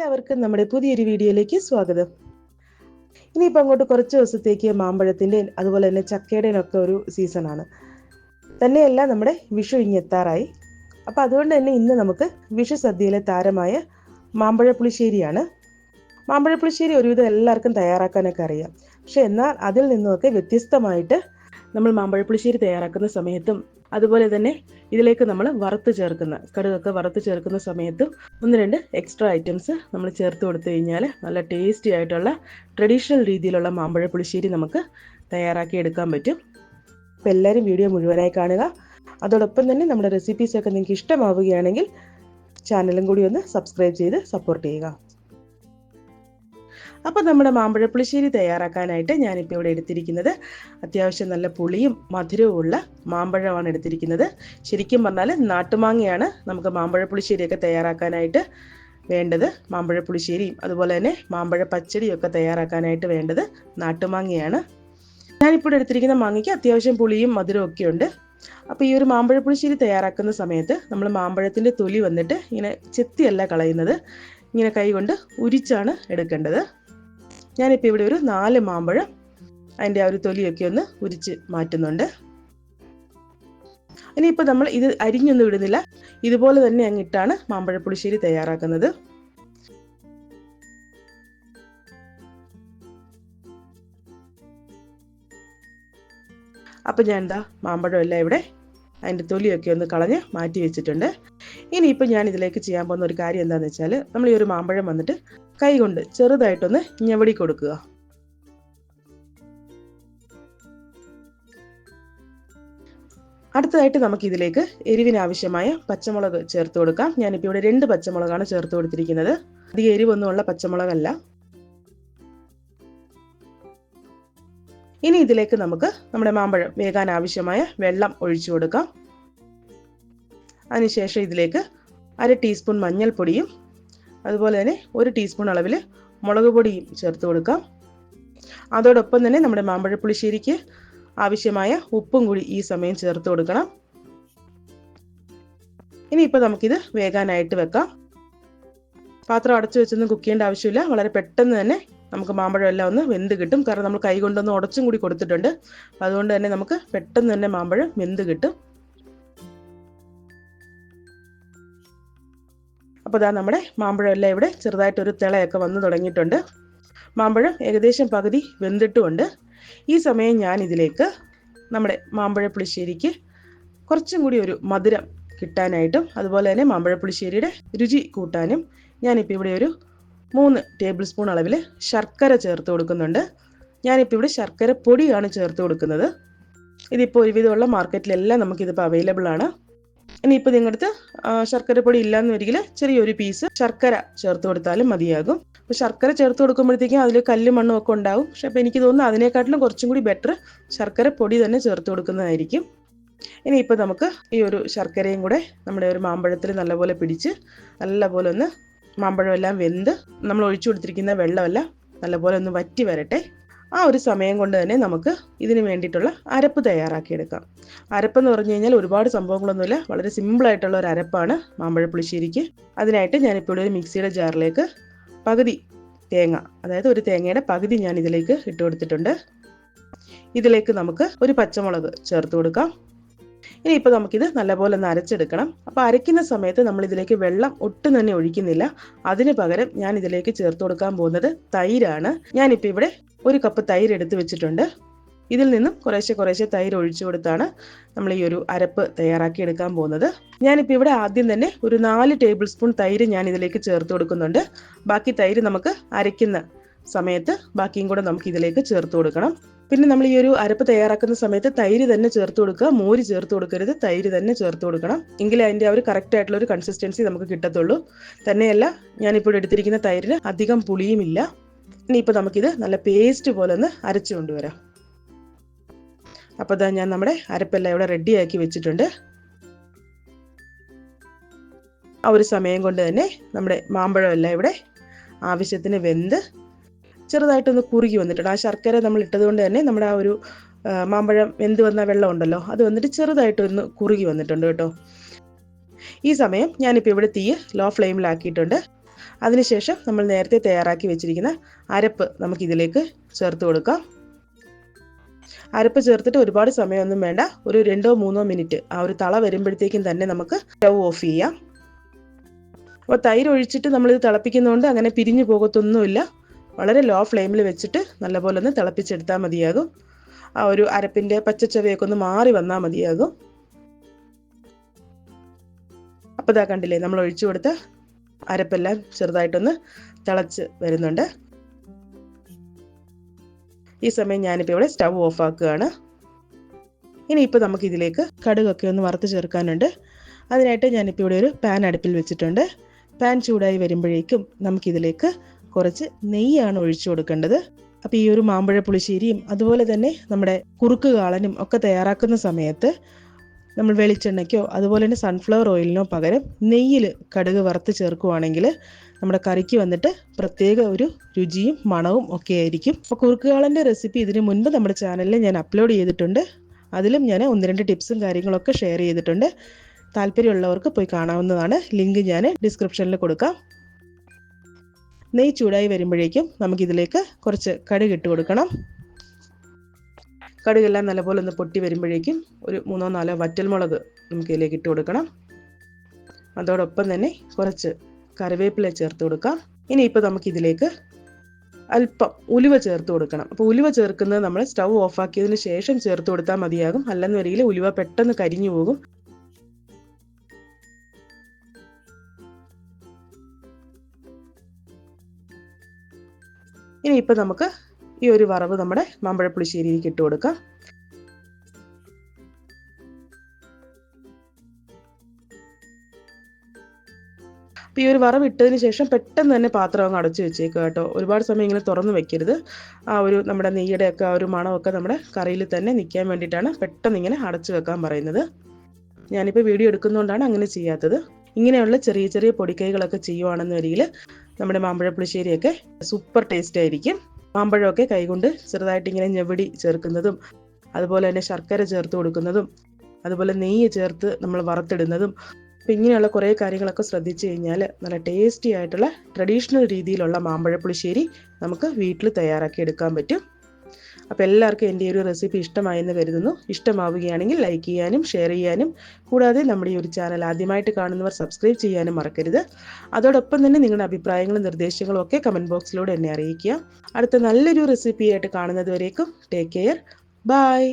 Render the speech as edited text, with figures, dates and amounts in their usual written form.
എല്ലാവർക്കും നമ്മുടെ പുതിയൊരു വീഡിയോയിലേക്ക് സ്വാഗതം. ഇനിയിപ്പോൾ അങ്ങോട്ട് കുറച്ച് ദിവസത്തേക്ക് മാമ്പഴത്തിൻ്റെ അതുപോലെ തന്നെ ചക്കയുടെയും ഒക്കെ ഒരു സീസണാണ്. തന്നെയല്ല നമ്മുടെ വിഷു ഇങ്ങെത്താറായി. അപ്പോൾ അതുകൊണ്ട് തന്നെ ഇന്ന് നമുക്ക് വിഷു സദ്യയിലെ താരമായ മാമ്പഴ പുളിശ്ശേരിയാണ്. മാമ്പഴ പുളിശ്ശേരി ഒരുവിധം എല്ലാവർക്കും തയ്യാറാക്കാനൊക്കെ അറിയാം. പക്ഷെ എന്നാൽ അതിൽ നിന്നുമൊക്കെ വ്യത്യസ്തമായിട്ട് നമ്മൾ മാമ്പഴ പുളിശ്ശേരി തയ്യാറാക്കുന്ന സമയത്തും അതുപോലെ തന്നെ ഇതിലേക്ക് നമ്മൾ വറുത്ത് ചേർക്കുന്ന കടുകൊക്കെ വറുത്ത് ചേർക്കുന്ന സമയത്തും 1-2 എക്സ്ട്രാ ഐറ്റംസ് നമ്മൾ ചേർത്ത് കൊടുത്തു കഴിഞ്ഞാൽ നല്ല ടേസ്റ്റി ആയിട്ടുള്ള ട്രഡീഷണൽ രീതിയിലുള്ള മാമ്പഴ പുളിശ്ശേരി നമുക്ക് തയ്യാറാക്കി എടുക്കാൻ പറ്റും. അപ്പോൾ എല്ലാവരും വീഡിയോ മുഴുവനായി കാണുക. അതോടൊപ്പം തന്നെ നമ്മുടെ റെസിപ്പീസൊക്കെ നിങ്ങൾക്ക് ഇഷ്ടമാവുകയാണെങ്കിൽ ചാനലും കൂടി ഒന്ന് സബ്സ്ക്രൈബ് ചെയ്ത് സപ്പോർട്ട് ചെയ്യുക. അപ്പോൾ നമ്മുടെ മാമ്പഴ പുളിശ്ശേരി തയ്യാറാക്കാനായിട്ട് ഞാനിപ്പോൾ ഇവിടെ എടുത്തിരിക്കുന്നത് അത്യാവശ്യം നല്ല പുളിയും മധുരവും ഉള്ള മാമ്പഴമാണ് എടുത്തിരിക്കുന്നത്. ശരിക്കും പറഞ്ഞാൽ നാട്ടുമാങ്ങയാണ് നമുക്ക് മാമ്പഴ പുളിശ്ശേരിയൊക്കെ തയ്യാറാക്കാനായിട്ട് വേണ്ടത്. മാമ്പഴ പുളിശ്ശേരിയും അതുപോലെ തന്നെ മാമ്പഴ പച്ചടിയൊക്കെ തയ്യാറാക്കാനായിട്ട് വേണ്ടത് നാട്ടുമാങ്ങയാണ്. ഞാനിപ്പോൾ എടുത്തിരിക്കുന്ന മാങ്ങയ്ക്ക് അത്യാവശ്യം പുളിയും മധുരവും ഒക്കെ ഉണ്ട്. അപ്പോൾ ഈ ഒരു മാമ്പഴ പുളിശ്ശേരി തയ്യാറാക്കുന്ന സമയത്ത് നമ്മൾ മാമ്പഴത്തിൻ്റെ തൊലി വന്നിട്ട് ഇങ്ങനെ ചെത്തിയല്ല കളയുന്നത്, ഇങ്ങനെ കൈ കൊണ്ട് ഉരിച്ചാണ് എടുക്കേണ്ടത്. ഞാനിപ്പോൾ ഇവിടെ ഒരു 4 മാമ്പഴം അതിൻ്റെ ആ ഒരു തൊലിയൊക്കെ ഒന്ന് ഉരിച്ച് മാറ്റുന്നുണ്ട്. ഇനിയിപ്പോൾ നമ്മൾ ഇത് അരിഞ്ഞൊന്നും ഇടുന്നില്ല, ഇതുപോലെ തന്നെ അങ്ങിട്ടാണ് മാമ്പഴ പുളിശ്ശേരി തയ്യാറാക്കുന്നത്. അപ്പം ഞാൻ എന്താ മാമ്പഴം എല്ലാം ഇവിടെ അതിൻ്റെ തൊലിയൊക്കെ ഒന്ന് കളഞ്ഞ് മാറ്റി വെച്ചിട്ടുണ്ട്. ഇനിയിപ്പോൾ ഞാൻ ഇതിലേക്ക് ചെയ്യാൻ പോകുന്ന ഒരു കാര്യം എന്താണെന്ന് വെച്ചാൽ നമ്മൾ ഈ ഒരു മാമ്പഴം വന്നിട്ട് കൈ കൊണ്ട് ചെറുതായിട്ടൊന്ന് ഞവടി കൊടുക്കുക. അടുത്തതായിട്ട് നമുക്ക് ഇതിലേക്ക് എരിവിനാവശ്യമായ പച്ചമുളക് ചേർത്ത് കൊടുക്കാം. ഞാനിപ്പോൾ ഇവിടെ 2 പച്ചമുളകാണ് ചേർത്ത് കൊടുത്തിരിക്കുന്നത്. അധികം എരിവൊന്നുമുള്ള പച്ചമുളകല്ല. ഇനി ഇതിലേക്ക് നമുക്ക് നമ്മുടെ മാമ്പഴം വേകാൻ ആവശ്യമായ വെള്ളം ഒഴിച്ചു കൊടുക്കാം. അതിനുശേഷം ഇതിലേക്ക് 1/2 ടീസ്പൂൺ മഞ്ഞൾപ്പൊടിയും അതുപോലെ തന്നെ 1 ടീസ്പൂൺ അളവിൽ മുളക് പൊടിയും ചേർത്ത് കൊടുക്കാം. അതോടൊപ്പം തന്നെ നമ്മുടെ മാമ്പഴ പുളിശ്ശേരിക്ക് ആവശ്യമായ ഉപ്പും കൂടി ഈ സമയം ചേർത്ത് കൊടുക്കണം. ഇനിയിപ്പോൾ നമുക്കിത് വേകാനായിട്ട് വെക്കാം. പാത്രം അടച്ചു വെച്ചൊന്നും കുക്ക് ചെയ്യേണ്ട ആവശ്യമില്ല. വളരെ പെട്ടെന്ന് തന്നെ നമുക്ക് മാമ്പഴം എല്ലാം ഒന്ന് വെന്ത് കിട്ടും. കാരണം നമ്മൾ കൈ കൊണ്ടൊന്ന് ഉടച്ചും കൂടി കൊടുത്തിട്ടുണ്ട്. അതുകൊണ്ട് തന്നെ നമുക്ക് പെട്ടെന്ന് തന്നെ മാമ്പഴം വെന്ത് കിട്ടും. അപ്പോൾ ഇതാ നമ്മുടെ മാമ്പഴം എല്ലാം ഇവിടെ ചെറുതായിട്ടൊരു തിളയൊക്കെ വന്ന് തുടങ്ങിയിട്ടുണ്ട്. മാമ്പഴം ഏകദേശം പകുതി വെന്തിട്ടുമുണ്ട്. ഈ സമയം ഞാൻ ഇതിലേക്ക് നമ്മുടെ മാമ്പഴ പുളിശ്ശേരിക്ക് കുറച്ചും കൂടി ഒരു മധുരം കിട്ടാനായിട്ടും അതുപോലെ തന്നെ മാമ്പഴ പുളിശ്ശേരിയുടെ രുചി കൂട്ടാനും ഞാനിപ്പോൾ ഇവിടെ ഒരു 3 ടേബിൾ സ്പൂൺ അളവിൽ ശർക്കര ചേർത്ത് കൊടുക്കുന്നുണ്ട്. ഞാനിപ്പോൾ ഇവിടെ ശർക്കര പൊടിയാണ് ചേർത്ത് കൊടുക്കുന്നത്. ഇതിപ്പോൾ ഒരുവിധമുള്ള മാർക്കറ്റിലെല്ലാം നമുക്കിതിപ്പോൾ അവൈലബിൾ ആണ്. ഇനിയിപ്പോൾ നിങ്ങളുടെ ശർക്കര പൊടി ഇല്ലയെന്ന് വരികിൽ ചെറിയൊരു പീസ് ശർക്കര ചേർത്ത് കൊടുത്താലും മതിയാകും. അപ്പോൾ ശർക്കര ചേർത്ത് കൊടുക്കുമ്പോഴത്തേക്കും അതിൽ കല്ലും മണ്ണും ഒക്കെ ഉണ്ടാവും. പക്ഷെ അപ്പോൾ എനിക്ക് തോന്നുന്നു അതിനെക്കാട്ടിലും കുറച്ചും കൂടി ബെറ്റർ ശർക്കര പൊടി തന്നെ ചേർത്ത് കൊടുക്കുന്നതായിരിക്കും. ഇനിയിപ്പോൾ നമുക്ക് ഈ ഒരു ശർക്കരയും കൂടെ നമ്മുടെ ഒരു മാമ്പഴത്തിൽ നല്ലപോലെ പിടിച്ച് നല്ലപോലെ ഒന്ന് മാമ്പഴം എല്ലാം വെന്ത് നമ്മൾ ഒഴിച്ചു കൊടുത്തിരിക്കുന്ന വെള്ളമെല്ലാം നല്ലപോലെ ഒന്ന് വറ്റി വരട്ടെ. ആ ഒരു സമയം കൊണ്ട് തന്നെ നമുക്ക് ഇതിന് വേണ്ടിയിട്ടുള്ള അരപ്പ് തയ്യാറാക്കിയെടുക്കാം. അരപ്പെന്ന് പറഞ്ഞു കഴിഞ്ഞാൽ ഒരുപാട് സംഭവങ്ങളൊന്നുമില്ല, വളരെ സിമ്പിളായിട്ടുള്ള ഒരു അരപ്പാണ് മാമ്പഴ പുളിശ്ശേരിക്ക്. അതിനായിട്ട് ഞാനിപ്പോൾ ഒരു മിക്സിയുടെ ജാറിലേക്ക് പകുതി തേങ്ങ, അതായത് ഒരു തേങ്ങയുടെ പകുതി ഞാൻ ഇതിലേക്ക് ഇട്ട് കൊടുത്തിട്ടുണ്ട്. ഇതിലേക്ക് നമുക്ക് ഒരു പച്ചമുളക് ചേർത്ത് കൊടുക്കാം. ഇനിയിപ്പോൾ നമുക്കിത് നല്ലപോലെ ഒന്ന് അരച്ചെടുക്കണം. അപ്പോൾ അരയ്ക്കുന്ന സമയത്ത് നമ്മൾ ഇതിലേക്ക് വെള്ളം ഒട്ടും തന്നെ ഒഴിക്കുന്നില്ല. അതിന് പകരം ഞാൻ ഇതിലേക്ക് ചേർത്ത് കൊടുക്കാൻ പോകുന്നത് തൈരാണ്. ഞാനിപ്പോൾ ഇവിടെ 1 കപ്പ് തൈര് എടുത്ത് വെച്ചിട്ടുണ്ട്. ഇതിൽ നിന്നും കുറേശ്ശെ തൈര് ഒഴിച്ചു കൊടുത്താണ് നമ്മൾ ഈ ഒരു അരപ്പ് തയ്യാറാക്കി എടുക്കാൻ പോകുന്നത്. ഞാനിപ്പോൾ ഇവിടെ ആദ്യം തന്നെ ഒരു 4 ടേബിൾ സ്പൂൺ തൈര് ഞാൻ ഇതിലേക്ക് ചേർത്ത് കൊടുക്കുന്നുണ്ട്. ബാക്കി തൈര് നമുക്ക് അരയ്ക്കുന്ന സമയത്ത് ബാക്കിയും കൂടെ നമുക്ക് ഇതിലേക്ക് ചേർത്ത് കൊടുക്കണം. പിന്നെ നമ്മൾ ഈ ഒരു അരപ്പ് തയ്യാറാക്കുന്ന സമയത്ത് തൈര് തന്നെ ചേർത്ത് കൊടുക്കുക, മോര് ചേർത്ത് കൊടുക്കരുത്, തൈര് തന്നെ ചേർത്ത് കൊടുക്കണം. എങ്കിലേ അതിൻ്റെ ആ ഒരു കറക്റ്റ് ആയിട്ടുള്ള ഒരു കൺസിസ്റ്റൻസി നമുക്ക് കിട്ടത്തുള്ളൂ. തന്നെയല്ല ഞാനിപ്പോൾ എടുത്തിരിക്കുന്ന തൈരിന് അധികം പുളിയുമില്ല. ഇനിയിപ്പോൾ നമുക്കിത് നല്ല പേസ്റ്റ് പോലെ ഒന്ന് അരച്ചു കൊണ്ടുവരാം. അപ്പോൾ ഇതാ ഞാൻ നമ്മുടെ അരപ്പെല്ലാം ഇവിടെ റെഡിയാക്കി വെച്ചിട്ടുണ്ട്. ആ ഒരു സമയം കൊണ്ട് തന്നെ നമ്മുടെ മാമ്പഴം എല്ലാം ഇവിടെ ആവശ്യത്തിന് വെന്ത് ചെറുതായിട്ടൊന്ന് കുറുകി വന്നിട്ടുണ്ട്. ആ ശർക്കര നമ്മൾ ഇട്ടത് കൊണ്ട് തന്നെ നമ്മുടെ ആ ഒരു മാമ്പഴം വെന്ത് വന്ന വെള്ളം ഉണ്ടല്ലോ അത് വന്നിട്ട് ചെറുതായിട്ടൊന്ന് കുറുകി വന്നിട്ടുണ്ട് കേട്ടോ. ഈ സമയം ഞാനിപ്പോൾ ഇവിടെ തീ ലോ ഫ്ലെയിമിലാക്കിയിട്ടുണ്ട്. അതിനുശേഷം നമ്മൾ നേരത്തെ തയ്യാറാക്കി വെച്ചിരിക്കുന്ന അരപ്പ് നമുക്കിതിലേക്ക് ചേർത്ത് കൊടുക്കാം. അരപ്പ് ചേർത്തിട്ട് ഒരുപാട് സമയമൊന്നും വേണ്ട, ഒരു 2-3 മിനിറ്റ് ആ ഒരു തള വരുമ്പോഴത്തേക്കും തന്നെ നമുക്ക് സ്റ്റൗ ഓഫ് ചെയ്യാം. അപ്പോൾ തൈര് ഒഴിച്ചിട്ട് നമ്മളിത് തിളപ്പിക്കുന്നതുകൊണ്ട് അങ്ങനെ പിരിഞ്ഞു പോകത്തൊന്നുമില്ല. വളരെ ലോ ഫ്ലെയിമിൽ വെച്ചിട്ട് നല്ലപോലെ ഒന്ന് തിളപ്പിച്ചെടുത്താൽ മതിയാകും. ആ ഒരു അരപ്പിൻ്റെ പച്ചച്ചവയൊക്കെ ഒന്ന് മാറി വന്നാൽ മതിയാകും. അപ്പോൾ ഇതാ കണ്ടില്ലേ, നമ്മൾ ഒഴിച്ചു കൊടുത്ത അരപ്പെല്ലാം ചെറുതായിട്ടൊന്ന് തിളച്ച് വരുന്നുണ്ട്. ഈ സമയം ഞാനിപ്പോൾ ഇവിടെ സ്റ്റൗ ഓഫ് ആക്കുകയാണ്. ഇനിയിപ്പോൾ നമുക്കിതിലേക്ക് കടുകൊക്കെ ഒന്ന് വറുത്ത് ചേർക്കാനുണ്ട്. അതിനായിട്ട് ഞാനിപ്പോൾ ഇവിടെ ഒരു പാൻ അടുപ്പിൽ വെച്ചിട്ടുണ്ട്. പാൻ ചൂടായി വരുമ്പോഴേക്കും നമുക്കിതിലേക്ക് കുറച്ച് നെയ്യാണ് ഒഴിച്ചു കൊടുക്കേണ്ടത്. അപ്പോൾ ഈ ഒരു മാമ്പഴ പുളിശ്ശേരിയും അതുപോലെ തന്നെ നമ്മുടെ കുറുക്ക് കാളനും ഒക്കെ തയ്യാറാക്കുന്ന സമയത്ത് നമ്മൾ വെളിച്ചെണ്ണയ്ക്കോ അതുപോലെ തന്നെ സൺഫ്ലവർ ഓയിലിനോ പകരം നെയ്യിൽ കടുക് വറുത്ത് ചേർക്കുവാണെങ്കിൽ നമ്മുടെ കറിക്ക് വന്നിട്ട് പ്രത്യേക ഒരു രുചിയും മണവും ഒക്കെ ആയിരിക്കും. അപ്പോൾ കുറുക്കുകാളൻ്റെ റെസിപ്പി ഇതിന് മുൻപ് നമ്മുടെ ചാനലിൽ ഞാൻ അപ്ലോഡ് ചെയ്തിട്ടുണ്ട്. അതിലും ഞാൻ 1-2 ടിപ്സും കാര്യങ്ങളൊക്കെ ഷെയർ ചെയ്തിട്ടുണ്ട്. താല്പര്യമുള്ളവർക്ക് പോയി കാണാവുന്നതാണ്. ലിങ്ക് ഞാൻ ഡിസ്ക്രിപ്ഷനിൽ കൊടുക്കാം. നെയ്യ് ചൂടായി വരുമ്പോഴേക്കും നമുക്കിതിലേക്ക് കുറച്ച് കടുക് ഇട്ട് കൊടുക്കണം. കടുകെല്ലാം നല്ലപോലെ ഒന്ന് പൊട്ടി വരുമ്പോഴേക്കും ഒരു 3-4 വറ്റൽമുളക് നമുക്കിതിലേക്ക് ഇട്ട് കൊടുക്കണം. അതോടൊപ്പം തന്നെ കുറച്ച് കറിവേപ്പില ചേർത്ത് കൊടുക്കാം. ഇനിയിപ്പോൾ നമുക്കിതിലേക്ക് അല്പം ഉലുവ ചേർത്ത് കൊടുക്കണം. അപ്പോൾ ഉലുവ ചേർക്കുന്നത് നമ്മൾ സ്റ്റൗ ഓഫാക്കിയതിന് ശേഷം ചേർത്ത് കൊടുത്താൽ മതിയാകും. അല്ലെന്ന് വരികിൽ ഉലുവ പെട്ടെന്ന് കരിഞ്ഞു പോകും. ഇനിയിപ്പോൾ നമുക്ക് ഈ ഒരു വറവ് നമ്മുടെ മാമ്പഴ പുളിശ്ശേരിയിലേക്ക് ഇട്ട് കൊടുക്കാം. അപ്പോൾ ഈ ഒരു വറവ് ഇട്ടതിന് ശേഷം പെട്ടെന്ന് തന്നെ പാത്രം അങ്ങ് അടച്ചു വെച്ചേക്കുക കേട്ടോ. ഒരുപാട് സമയം ഇങ്ങനെ തുറന്ന് വെക്കരുത്. ആ ഒരു നമ്മുടെ നെയ്യുടെയൊക്കെ ആ ഒരു മണമൊക്കെ നമ്മുടെ കറിയിൽ തന്നെ നിൽക്കാൻ വേണ്ടിയിട്ടാണ് പെട്ടെന്ന് ഇങ്ങനെ അടച്ചു വെക്കാൻ പറയുന്നത്. ഞാനിപ്പോൾ വീഡിയോ എടുക്കുന്നതുകൊണ്ടാണ് അങ്ങനെ ചെയ്യാത്തത്. ഇങ്ങനെയുള്ള ചെറിയ ചെറിയ പൊടിക്കൈകളൊക്കെ ചെയ്യുവാണെന്ന് വരികിൽ നമ്മുടെ മാമ്പഴ പുളിശ്ശേരിയൊക്കെ സൂപ്പർ ടേസ്റ്റ് ആയിരിക്കും. മാമ്പഴമൊക്കെ കൈകൊണ്ട് ചെറുതായിട്ട് ഇങ്ങനെ ഞെവിടി ചേർക്കുന്നതും അതുപോലെ തന്നെ ശർക്കര ചേർത്ത് കൊടുക്കുന്നതും അതുപോലെ നെയ്യ് ചേർത്ത് നമ്മൾ വറുത്തിടുന്നതും അപ്പം ഇങ്ങനെയുള്ള കുറേ കാര്യങ്ങളൊക്കെ ശ്രദ്ധിച്ചു കഴിഞ്ഞാൽ നല്ല ടേസ്റ്റി ആയിട്ടുള്ള ട്രഡീഷണൽ രീതിയിലുള്ള മാമ്പഴ പുളിശ്ശേരി നമുക്ക് വീട്ടിൽ തയ്യാറാക്കി എടുക്കാൻ പറ്റും. അപ്പോൾ എല്ലാവർക്കും എൻ്റെ ഈ ഒരു റെസിപ്പി ഇഷ്ടമായെന്ന് കരുതുന്നു. ഇഷ്ടമാവുകയാണെങ്കിൽ ലൈക്ക് ചെയ്യാനും ഷെയർ ചെയ്യാനും കൂടാതെ നമ്മുടെ ഈ ഒരു ചാനൽ ആദ്യമായിട്ട് കാണുന്നവർ സബ്സ്ക്രൈബ് ചെയ്യാനും മറക്കരുത്. അതോടൊപ്പം തന്നെ നിങ്ങളുടെ അഭിപ്രായങ്ങളും നിർദ്ദേശങ്ങളും ഒക്കെ കമൻറ്റ് ബോക്സിലൂടെ എന്നെ അറിയിക്കുക. അടുത്ത നല്ലൊരു റെസിപ്പിയായിട്ട് കാണുന്നത് വരേക്കും ടേക്ക് കെയർ. ബൈ.